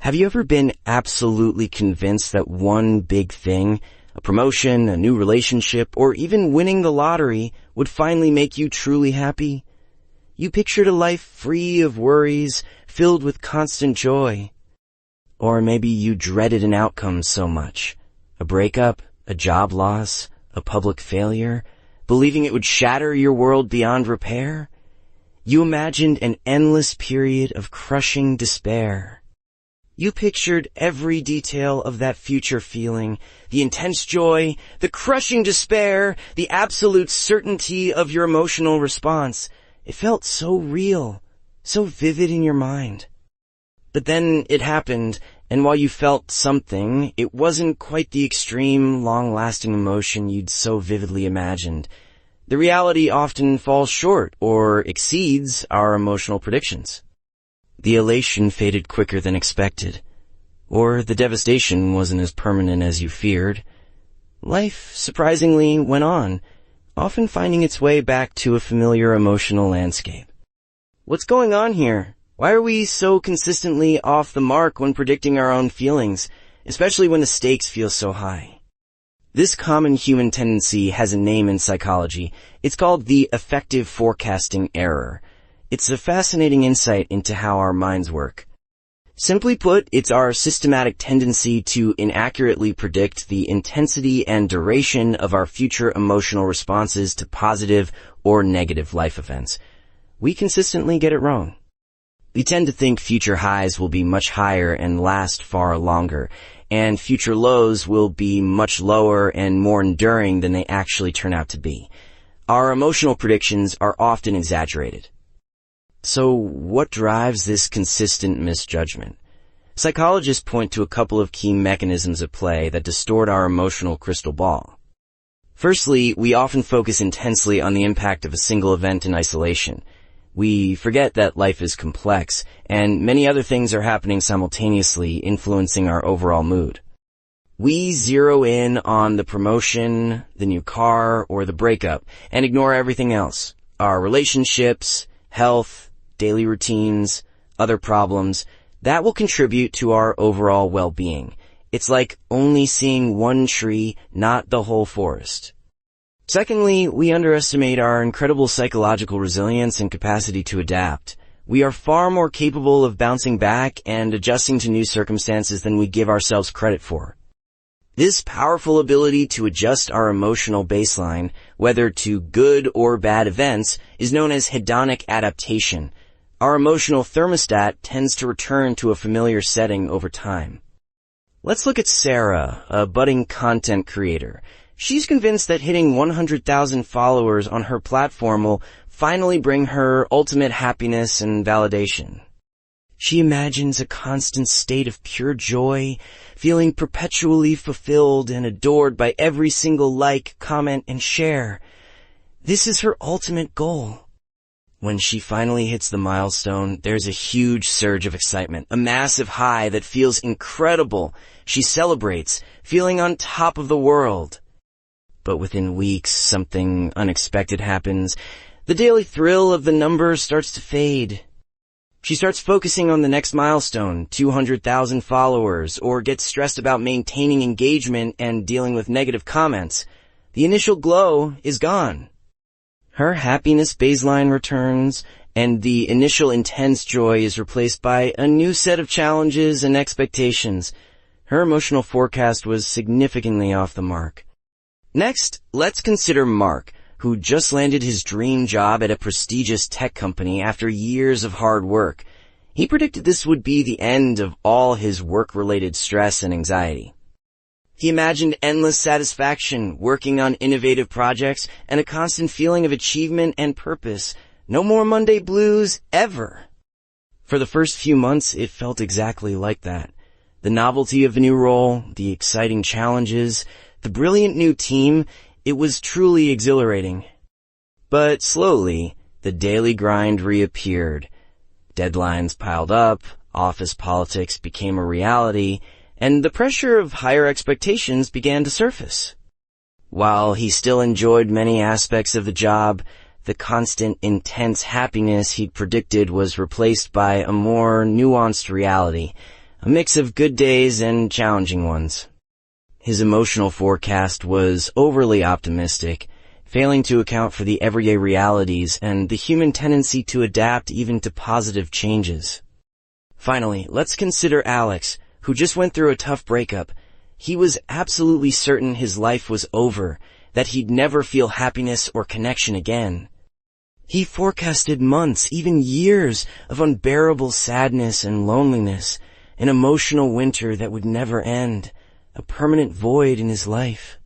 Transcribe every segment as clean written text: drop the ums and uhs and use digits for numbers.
Have you ever been absolutely convinced that one big thing, a promotion, a new relationship, or even winning the lottery, would finally make you truly happy? You pictured a life free of worries, filled with constant joy. Or maybe you dreaded an outcome so much. A breakup, a job loss, a public failure, believing it would shatter your world beyond repair. You imagined an endless period of crushing despair. You pictured every detail of that future feeling, the intense joy, the crushing despair, the absolute certainty of your emotional response. It felt so real, so vivid in your mind. But then it happened, and while you felt something, it wasn't quite the extreme, long-lasting emotion you'd so vividly imagined. The reality often falls short or exceeds our emotional predictions. The elation faded quicker than expected, or the devastation wasn't as permanent as you feared. Life, surprisingly, went on, often finding its way back to a familiar emotional landscape. What's going on here? Why are we so consistently off the mark when predicting our own feelings, especially when the stakes feel so high? This common human tendency has a name in psychology. It's called the Affective Forecasting Error. It's a fascinating insight into how our minds work. Simply put, it's our systematic tendency to inaccurately predict the intensity and duration of our future emotional responses to positive or negative life events. We consistently get it wrong. We tend to think future highs will be much higher and last far longer, and future lows will be much lower and more enduring than they actually turn out to be. Our emotional predictions are often exaggerated. So what drives this consistent misjudgment? Psychologists point to a couple of key mechanisms at play that distort our emotional crystal ball. Firstly, we often focus intensely on the impact of a single event in isolation. We forget that life is complex, and many other things are happening simultaneously, influencing our overall mood. We zero in on the promotion, the new car, or the breakup, and ignore everything else. Our relationships, health, daily routines, other problems, that will contribute to our overall well-being. It's like only seeing one tree, not the whole forest. Secondly, we underestimate our incredible psychological resilience and capacity to adapt. We are far more capable of bouncing back and adjusting to new circumstances than we give ourselves credit for. This powerful ability to adjust our emotional baseline, whether to good or bad events, is known as hedonic adaptation. Our emotional thermostat tends to return to a familiar setting over time. Let's look at Sarah, a budding content creator. She's convinced that hitting 100,000 followers on her platform will finally bring her ultimate happiness and validation. She imagines a constant state of pure joy, feeling perpetually fulfilled and adored by every single like, comment, and share. This is her ultimate goal. When she finally hits the milestone, there's a huge surge of excitement, a massive high that feels incredible. She celebrates, feeling on top of the world. But within weeks, something unexpected happens. The daily thrill of the number starts to fade. She starts focusing on the next milestone, 200,000 followers, or gets stressed about maintaining engagement and dealing with negative comments. The initial glow is gone. Her happiness baseline returns, and the initial intense joy is replaced by a new set of challenges and expectations. Her emotional forecast was significantly off the mark. Next, let's consider Mark, who just landed his dream job at a prestigious tech company after years of hard work. He predicted this would be the end of all his work-related stress and anxiety. He imagined endless satisfaction, working on innovative projects, and a constant feeling of achievement and purpose. No more Monday blues, ever. For the first few months, it felt exactly like that. The novelty of the new role, the exciting challenges, the brilliant new team, it was truly exhilarating. But slowly, the daily grind reappeared. Deadlines piled up, office politics became a reality, and the pressure of higher expectations began to surface. While he still enjoyed many aspects of the job, the constant, intense happiness he'd predicted was replaced by a more nuanced reality, a mix of good days and challenging ones. His emotional forecast was overly optimistic, failing to account for the everyday realities and the human tendency to adapt even to positive changes. Finally, let's consider Alex, who just went through a tough breakup. He was absolutely certain his life was over, that he'd never feel happiness or connection again. He forecasted months, even years, of unbearable sadness and loneliness, an emotional winter that would never end, a permanent void in his life.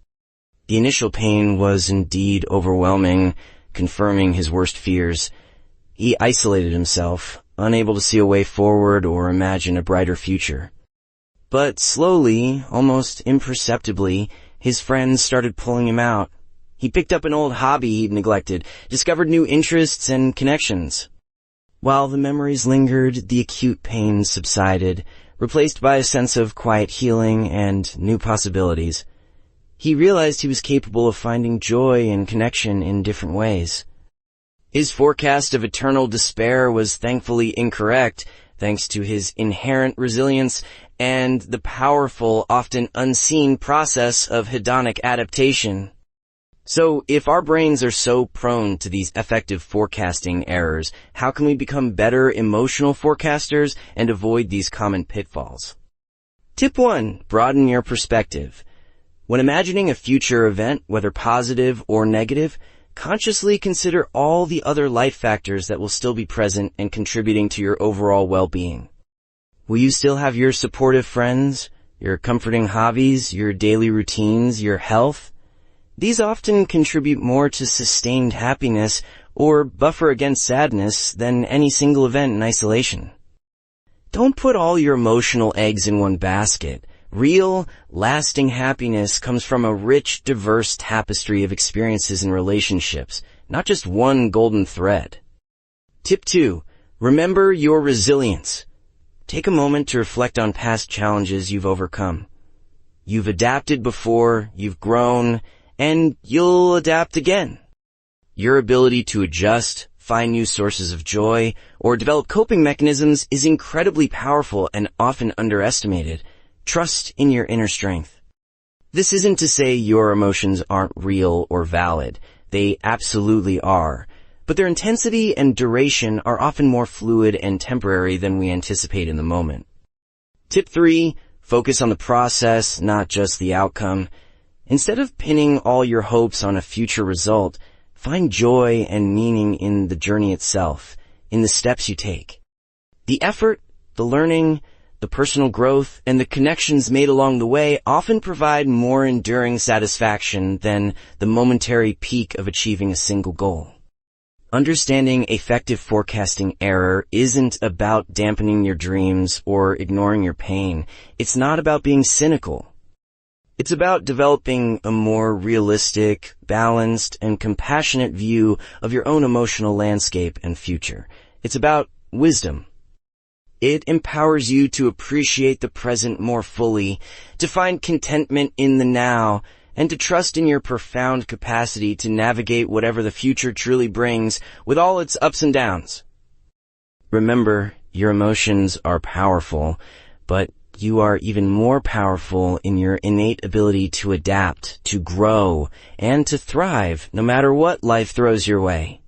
The initial pain was indeed overwhelming, confirming his worst fears. He isolated himself, unable to see a way forward or imagine a brighter future. But slowly, almost imperceptibly, his friends started pulling him out. He picked up an old hobby he'd neglected, discovered new interests and connections. While the memories lingered, the acute pain subsided, replaced by a sense of quiet healing and new possibilities. He realized he was capable of finding joy and connection in different ways. His forecast of eternal despair was thankfully incorrect, thanks to his inherent resilience and the powerful, often unseen process of hedonic adaptation. So, if our brains are so prone to these affective forecasting errors, how can we become better emotional forecasters and avoid these common pitfalls? Tip 1. Broaden your perspective. When imagining a future event, whether positive or negative, consciously consider all the other life factors that will still be present and contributing to your overall well-being. Will you still have your supportive friends, your comforting hobbies, your daily routines, your health? These often contribute more to sustained happiness or buffer against sadness than any single event in isolation. Don't put all your emotional eggs in one basket. Real, lasting happiness comes from a rich, diverse tapestry of experiences and relationships, not just one golden thread. Tip 2. Remember your resilience. Take a moment to reflect on past challenges you've overcome. You've adapted before, you've grown, and you'll adapt again. Your ability to adjust, find new sources of joy, or develop coping mechanisms is incredibly powerful and often underestimated. Trust in your inner strength. This isn't to say your emotions aren't real or valid. They absolutely are. But their intensity and duration are often more fluid and temporary than we anticipate in the moment. Tip 3. Focus on the process, not just the outcome. Instead of pinning all your hopes on a future result, find joy and meaning in the journey itself, in the steps you take. The effort, the learning, the personal growth, and the connections made along the way often provide more enduring satisfaction than the momentary peak of achieving a single goal. Understanding affective forecasting error isn't about dampening your dreams or ignoring your pain. It's not about being cynical. It's about developing a more realistic, balanced, and compassionate view of your own emotional landscape and future. It's about wisdom. It empowers you to appreciate the present more fully, to find contentment in the now, and to trust in your profound capacity to navigate whatever the future truly brings with all its ups and downs. Remember, your emotions are powerful, but you are even more powerful in your innate ability to adapt, to grow, and to thrive no matter what life throws your way.